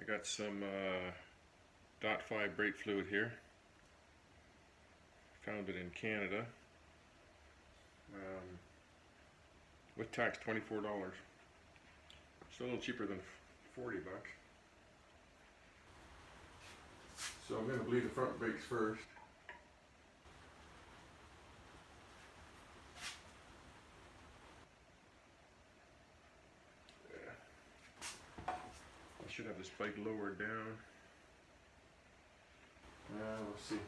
got some .5 brake fluid here. Found it in Canada. With tax, $24. Still a little cheaper than 40 bucks. So I'm going to bleed the front brakes first. Yeah. I should have this spike lowered down. We'll see.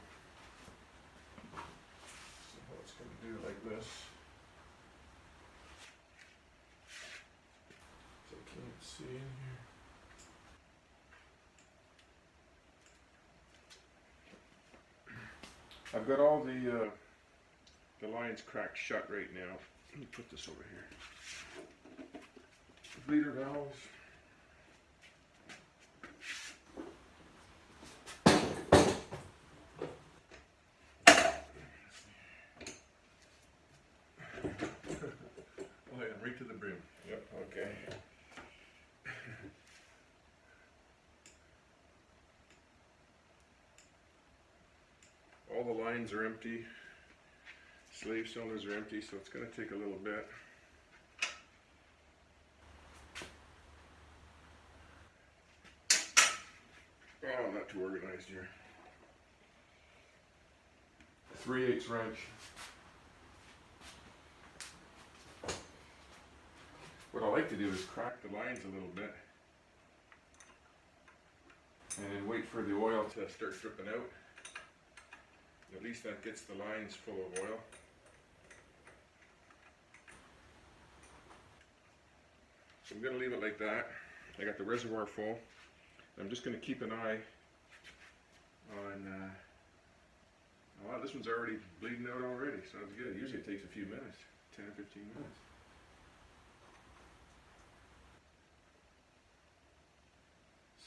So how it's going to do like this. So I can't see in here. I've got all the lines cracked shut right now. Let me put this over here. The bleeder valves. Oh yeah, right to the brim. Yep, okay. All the lines are empty. Slave cylinders are empty, so it's going to take a little bit. Oh, I'm not too organized here. 3/8 wrench. What I like to do is crack the lines a little bit and then wait for the oil to start dripping out. At least that gets the lines full of oil. So I'm going to leave it like that. I got the reservoir full. I'm just going to keep an eye on, wow, this one's already bleeding out already, so that's good. Usually it takes a few minutes, 10 or 15 minutes.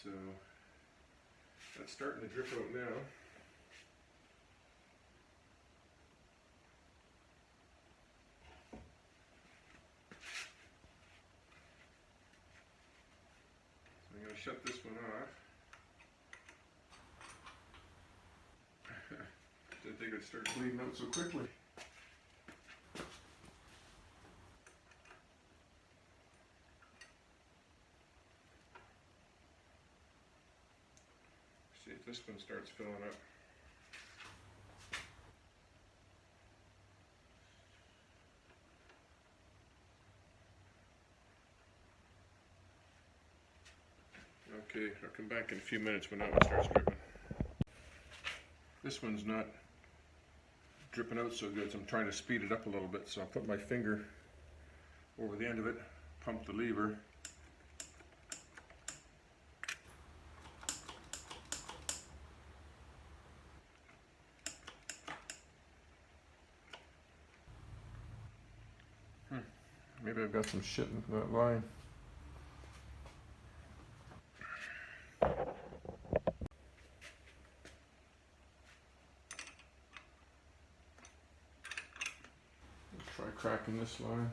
So that's starting to drip out now. So I'm going to shut this one off. Didn't think it'd start bleeding out so quickly. See if this one starts filling up. Okay, I'll come back in a few minutes when that one starts dripping. This one's not dripping out so good, so I'm trying to speed it up a little bit. So I'll put my finger over the end of it, pump the lever. Maybe I've got some shit in that line. Try cracking this line.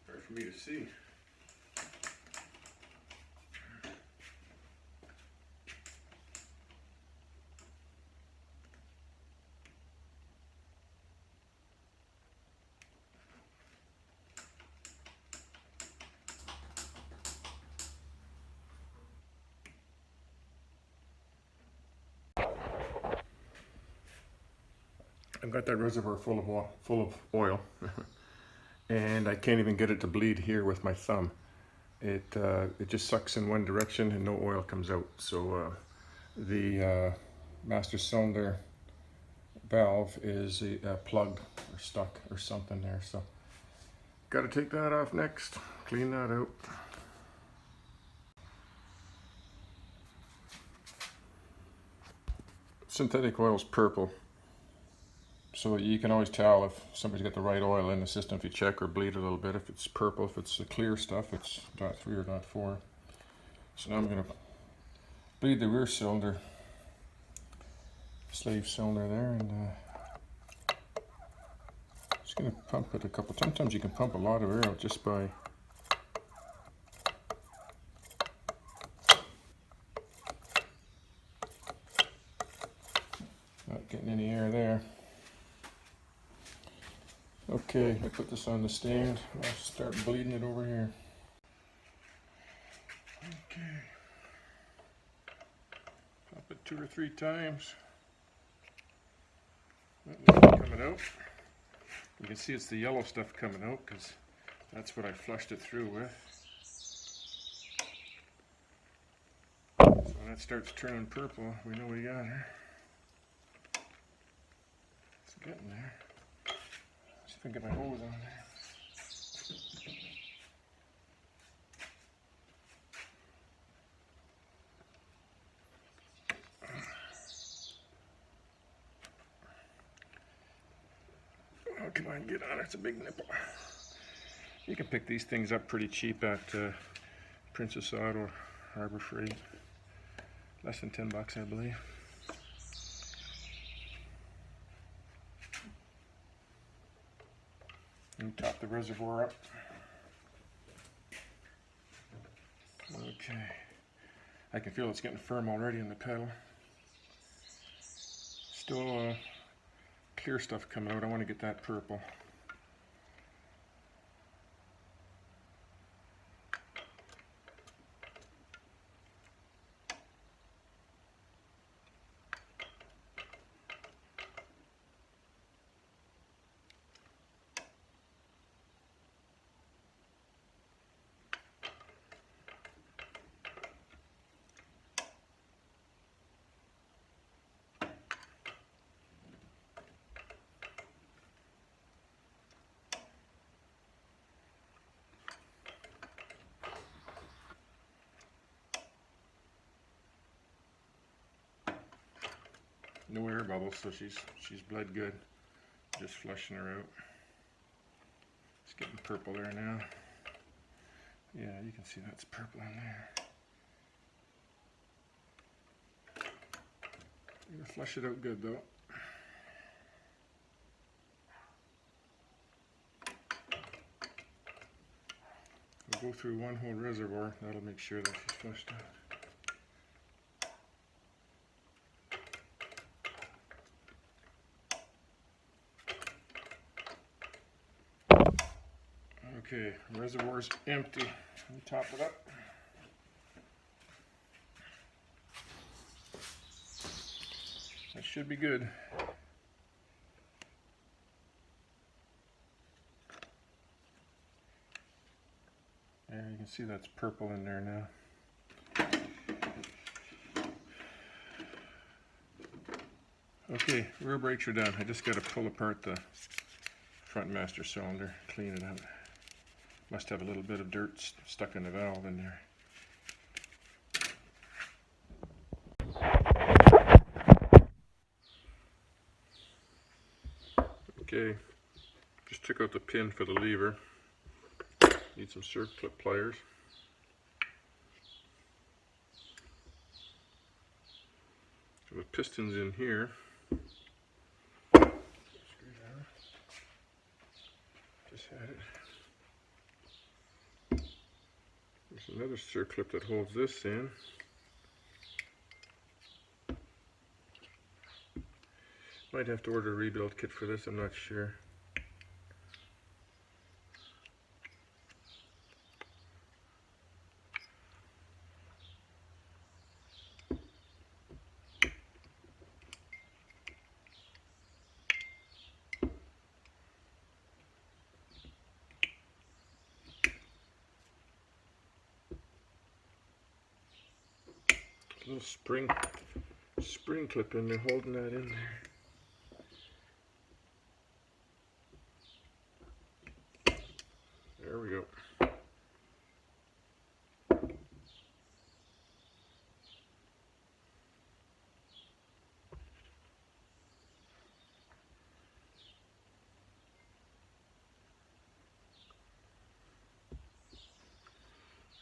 Hard for me to see. I've got that reservoir full of oil, and I can't even get it to bleed here with my thumb. It just sucks in one direction and no oil comes out. So the master cylinder valve is plugged or stuck or something there. So got to take that off next. Clean that out. synthetic oil is purple. So you can always tell if somebody's got the right oil in the system if you check or bleed a little bit. If it's purple, if it's the clear stuff, it's .3 or .4. So now I'm going to bleed the rear cylinder, slave cylinder there, and just going to pump it a couple. Sometimes you can pump a lot of air out just by not getting any air there. Okay, I put this on the stand. I'll start bleeding it over here. Okay. Pump it 2 or 3 times. Nothing coming out. You can see it's the yellow stuff coming out because that's what I flushed it through with. So when that starts turning purple, we know we got her. It's getting there. See if I can get my hose on there. Oh, come on, get on it. It's a big nipple. You can pick these things up pretty cheap at Princess Auto, Harbor Freight. Less than $10, I believe. And top the reservoir up. Okay. I can feel it's getting firm already in the pedal. Still clear stuff coming out. I want to get that purple. No air bubbles, so she's bled good. Just flushing her out. It's getting purple there now. Yeah, you can see that's purple in there. You gotta flush it out good though. We'll go through one whole reservoir. That'll make sure that she's flushed out. Okay, reservoir's empty. Let me top it up. That should be good. There, you can see that's purple in there now. Okay, rear brakes are done. I just got to pull apart the front master cylinder, clean it out. Must have a little bit of dirt stuck in the valve in there. Okay, just took out the pin for the lever. Need some circlip pliers. So the piston's in here. Just had it. There's another circlip that holds this in. Might have to order a rebuild kit for this, I'm not sure. A little spring clip in there holding that in there. There we go.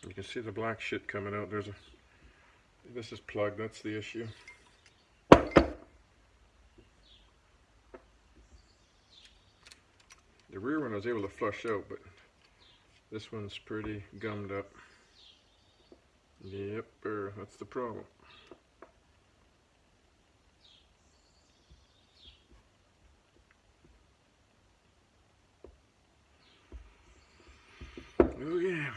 You can see the black shit coming out. This is plugged, that's the issue. The rear one I was able to flush out, but this one's pretty gummed up. Yep, that's the problem. Oh yeah.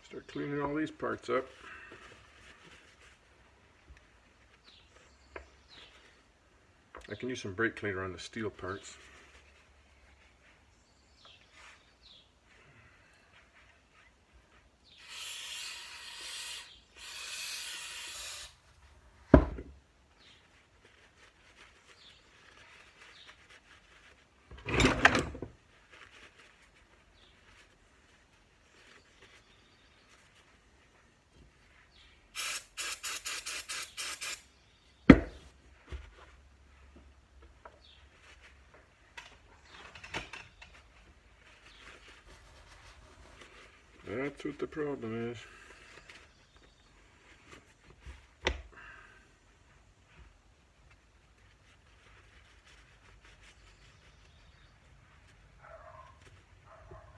Start cleaning all these parts up. I can use some brake cleaner on the steel parts. That's what the problem is.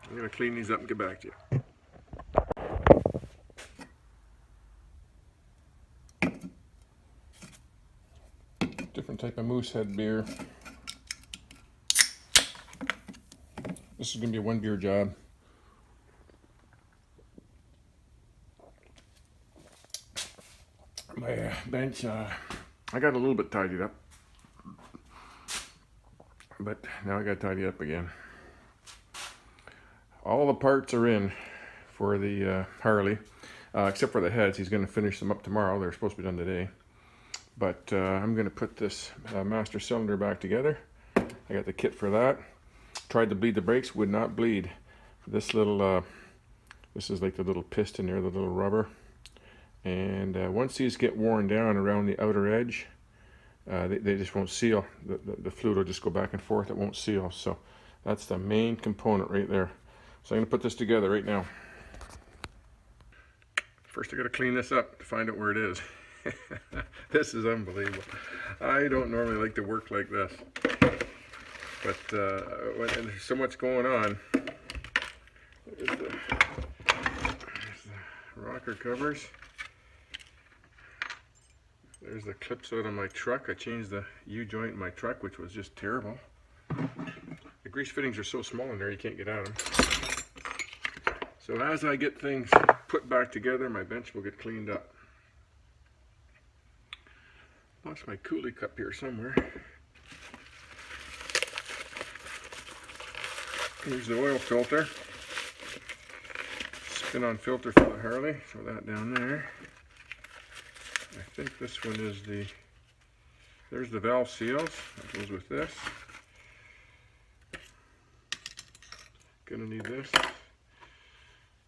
I'm going to clean these up and get back to you. Different type of moose head beer. This is going to be a one beer job. My bench, I got a little bit tidied up, but now I got to tidy up again. All the parts are in for the Harley, except for the heads. He's going to finish them up tomorrow. They're supposed to be done today. But I'm going to put this master cylinder back together. I got the kit for that. Tried to bleed the brakes, would not bleed. This little, this is like the little piston there, the little rubber. And once these get worn down around the outer edge, they just won't seal. The fluid will just go back and forth. It won't seal. So that's the main component right there. So I'm going to put this together right now. First I got to clean this up to find out where it is. This is unbelievable. I don't normally like to work like this. But when there's so much going on, there's the rocker covers. There's the clips out of my truck. I changed the U-joint in my truck, which was just terrible. The grease fittings are so small in there you can't get at them. So as I get things put back together, my bench will get cleaned up. Lost my coolie cup here somewhere. Here's the oil filter. Spin-on filter for the Harley. Throw that down there. I think this one is there's the valve seals. That goes with this. Gonna need this.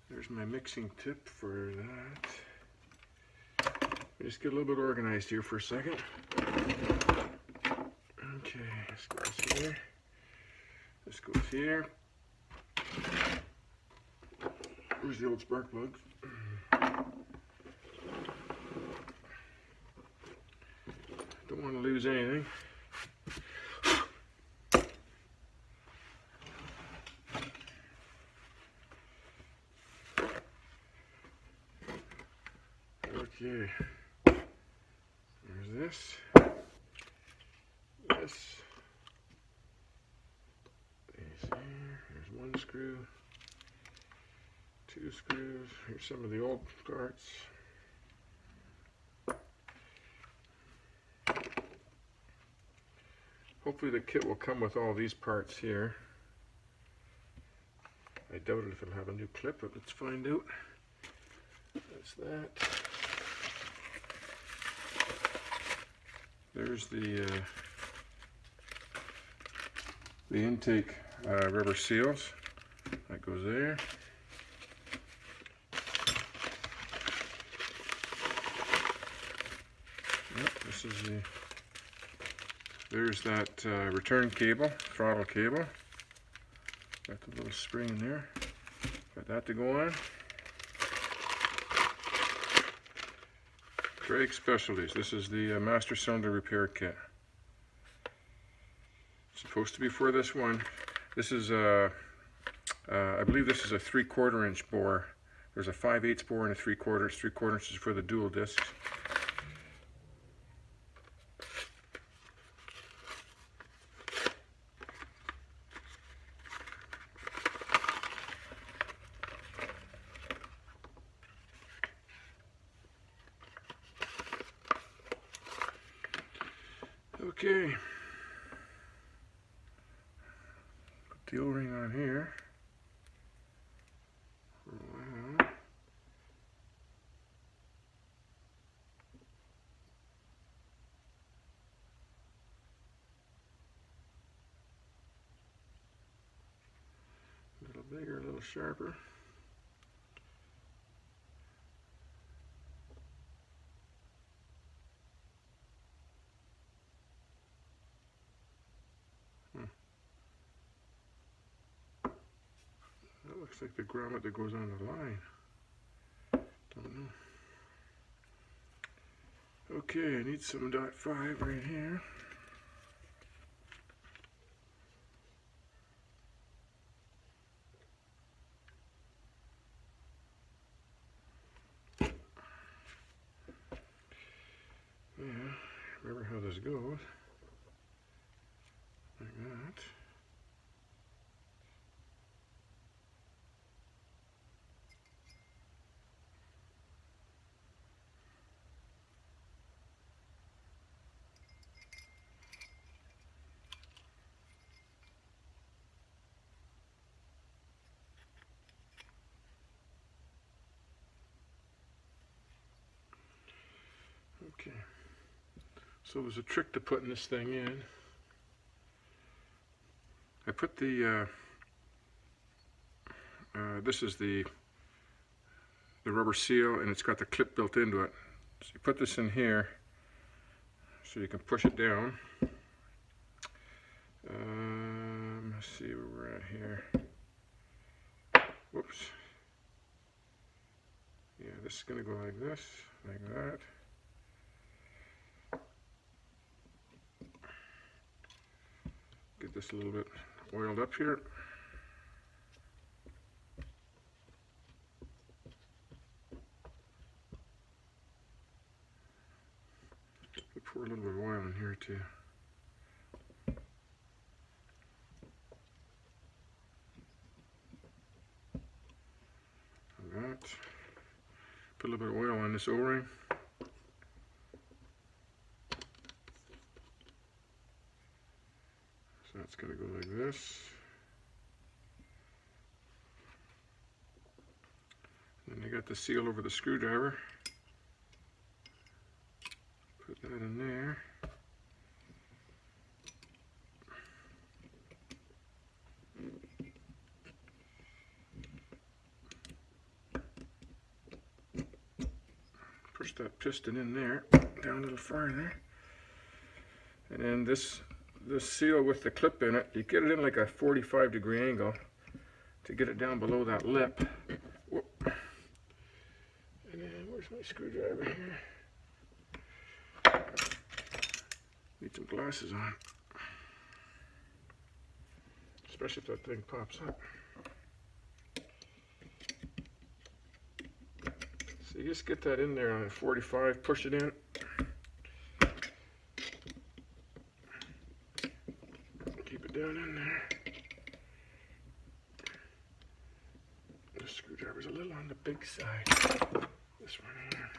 There's my mixing tip for that. Just get a little bit organized here for a second. Okay, this goes here. This goes here. Where's the old spark plugs? Don't want to lose anything. Okay. There's this. This. These here. There's one screw. Two screws. Here's some of the old parts. Hopefully the kit will come with all these parts here. I doubt it if it'll have a new clip, but let's find out. That's that. There's the intake rubber seals. That goes there. Yep, this is the. There's that return cable, throttle cable. Got the little spring in there. Got that to go on. Craig Specialties. This is the master cylinder repair kit. It's supposed to be for this one. This is I believe this is a 3/4 inch bore. There's a 5/8 bore and a 3/4. 3/4 inches for the dual discs. Okay, put the O-ring on here. A little bigger, a little sharper. That looks like the grommet that goes on the line. Don't know. Okay, I need some .5 right here. Yeah, remember how this goes. Like that. Okay, so there's a trick to putting this thing in. I put the, this is the rubber seal, and it's got the clip built into it. So you put this in here so you can push it down. Let's see where we're at here. Whoops. Yeah, this is going to go like this, like that. Get this a little bit oiled up here. We pour a little bit of oil in here too. Like that. Put a little bit of oil on this O-ring. So that's going to go like this. And then you got the seal over the screwdriver. Put that in there. Push that piston in there, down a little farther. And then this seal with the clip in it, you get it in like a 45-degree angle to get it down below that lip. Whoop. And then where's my screwdriver here? Need some glasses on, especially if that thing pops up. So you just get that in there on a 45, push it in. Keep it down in there. The screwdriver's a little on the big side. This one here.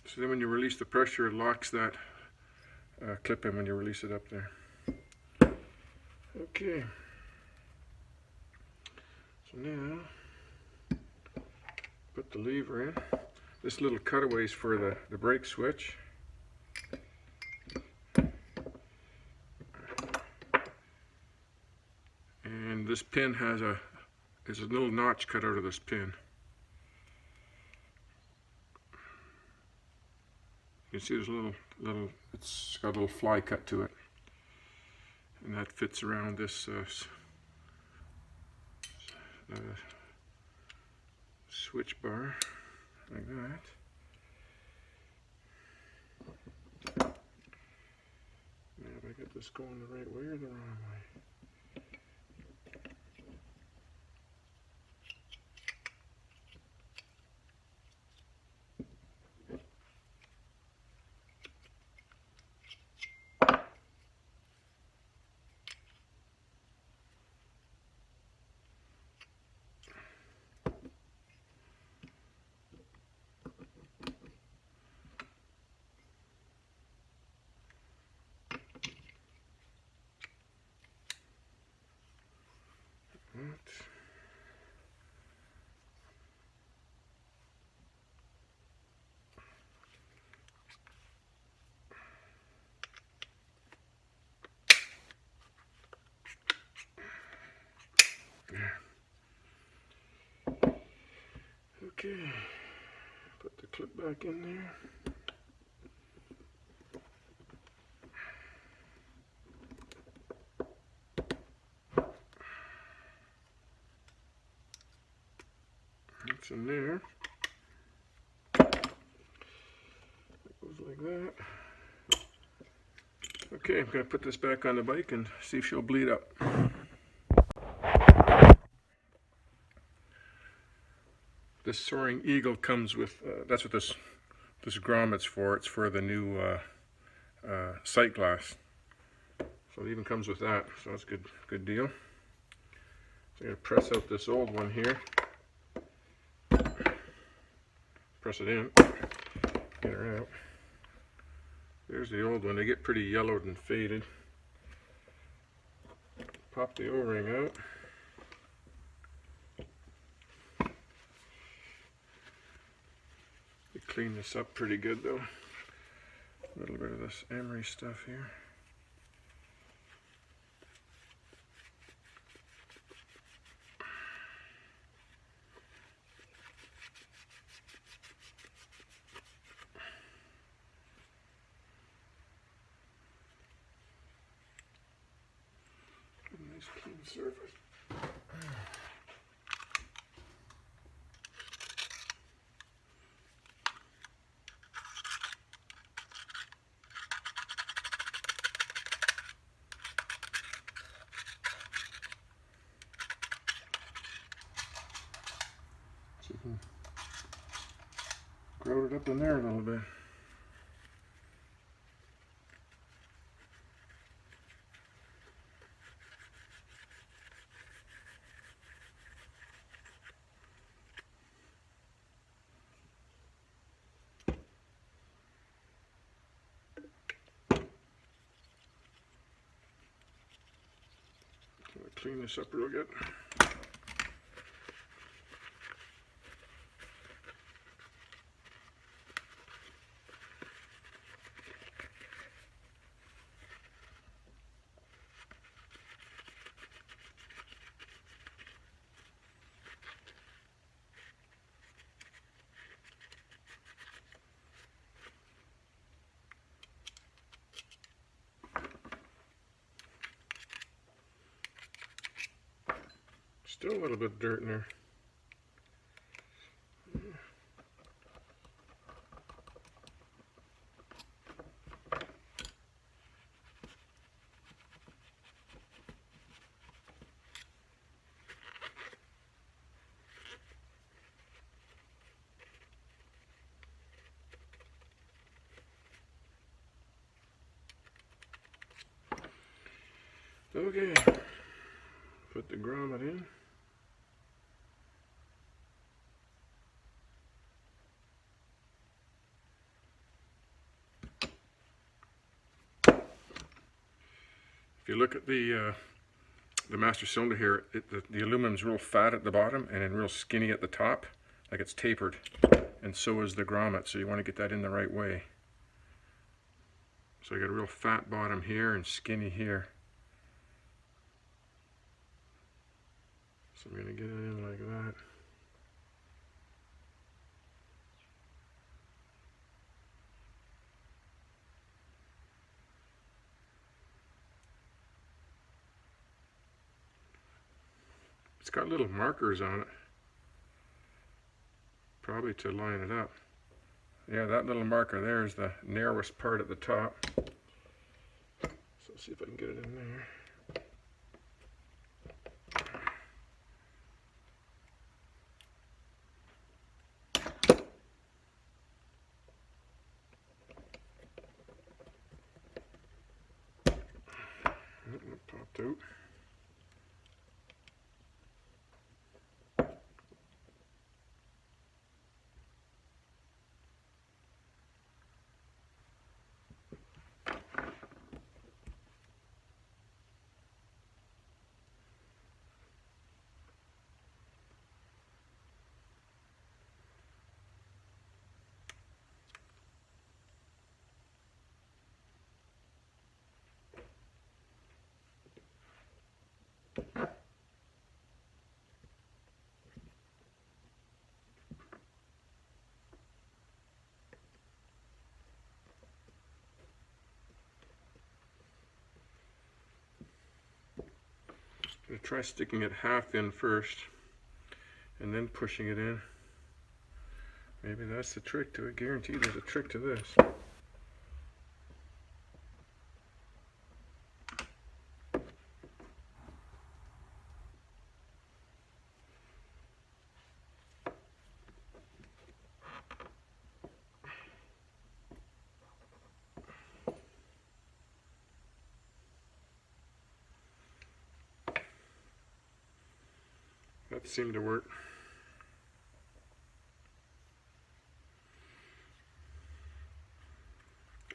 So then when you release the pressure, it locks that clip in when you release it up there. Okay. So now, put the lever in. This little cutaway is for the brake switch. And this pin has a little notch cut out of this pin. can see there's a little, it's got a little fly cut to it, and that fits around this switch bar like that. Now, if I get this going the right way or the wrong way? Okay, put the clip back in there. That's in there. It goes like that. Okay, I'm going to put this back on the bike and see if she'll bleed up. This Soaring Eagle comes with, that's what this grommet's for. It's for the new sight glass. So it even comes with that, so that's good deal. So I'm going to press out this old one here. Press it in, get her out. There's the old one. They get pretty yellowed and faded. Pop the O-ring out. You clean this up pretty good though. A little bit of this emery stuff here. Nice clean surface. So you can grow it up in there a little bit. Clean this up real good. Still a little bit of dirt in there. Okay, put the grommet in. If you look at the master cylinder here, the aluminum's real fat at the bottom and then real skinny at the top, like it's tapered, and so is the grommet, so you want to get that in the right way. So I got a real fat bottom here and skinny here. So I'm going to get it in like that. It's got little markers on it, probably to line it up. Yeah, that little marker there is the narrowest part at the top. So let's see if I can get it in there. It popped out. I'm going to try sticking it half in first and then pushing it in. Maybe that's the trick to it. Guarantee there's a trick to this. That seemed to work.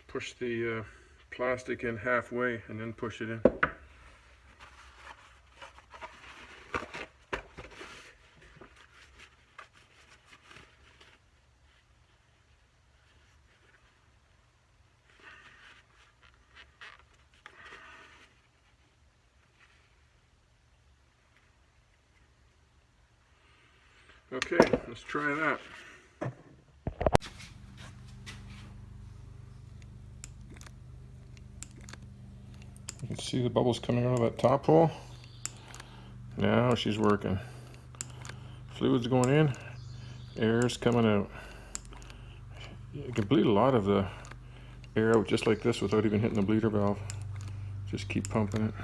Push the plastic in halfway and then push it in. Okay, let's try that. You can see the bubbles coming out of that top hole. Now she's working. Fluid's going in, air's coming out. You can bleed a lot of the air out just like this without even hitting the bleeder valve. Just keep pumping it.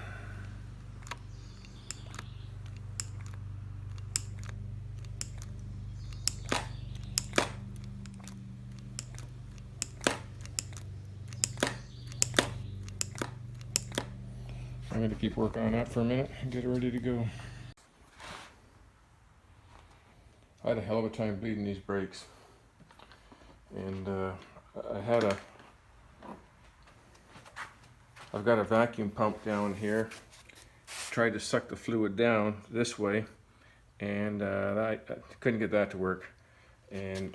I'm going to keep working on that for a minute and get it ready to go. I had a hell of a time bleeding these brakes. And I've got a vacuum pump down here. Tried to suck the fluid down this way, and I couldn't get that to work. And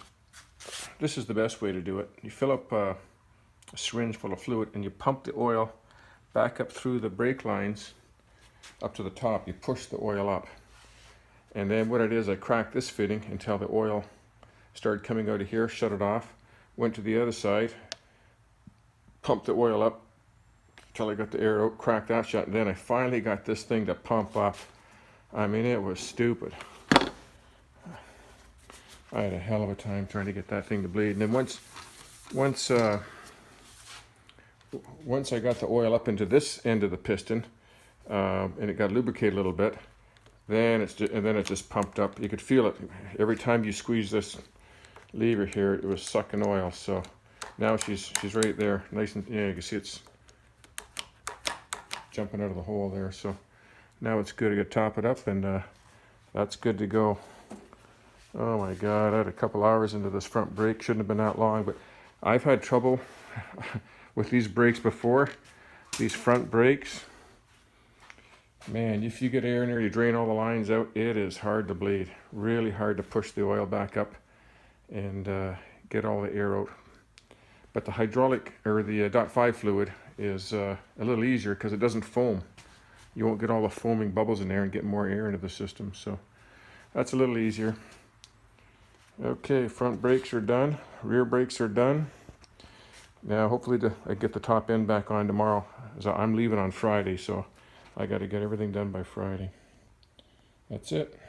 this is the best way to do it. You fill up a syringe full of fluid and you pump the oil back up through the brake lines up to the top. You push the oil up, and then what it is, I cracked this fitting until the oil started coming out of here, shut it off, went to the other side, pumped the oil up until I got the air out, cracked that shut, and then I finally got this thing to pump up. I mean, it was stupid. I had a hell of a time trying to get that thing to bleed. And then once I got the oil up into this end of the piston, and it got lubricated a little bit, then it just pumped up. You could feel it every time you squeeze this lever here. It was sucking oil. So now she's right there, nice and yeah. You can see it's jumping out of the hole there. So now it's good to top it up, and that's good to go. Oh my God, I had a couple hours into this front brake. Shouldn't have been that long, but I've had trouble with these brakes before. These front brakes, man, if you get air in there, you drain all the lines out, it is hard to bleed. Really hard to push the oil back up and get all the air out. But the hydraulic, or the .5 fluid, is a little easier because it doesn't foam. You won't get all the foaming bubbles in there and get more air into the system. So that's a little easier. Okay, front brakes are done. Rear brakes are done. Now hopefully I get the top end back on tomorrow. I'm leaving on Friday, so I got to get everything done by Friday. That's it.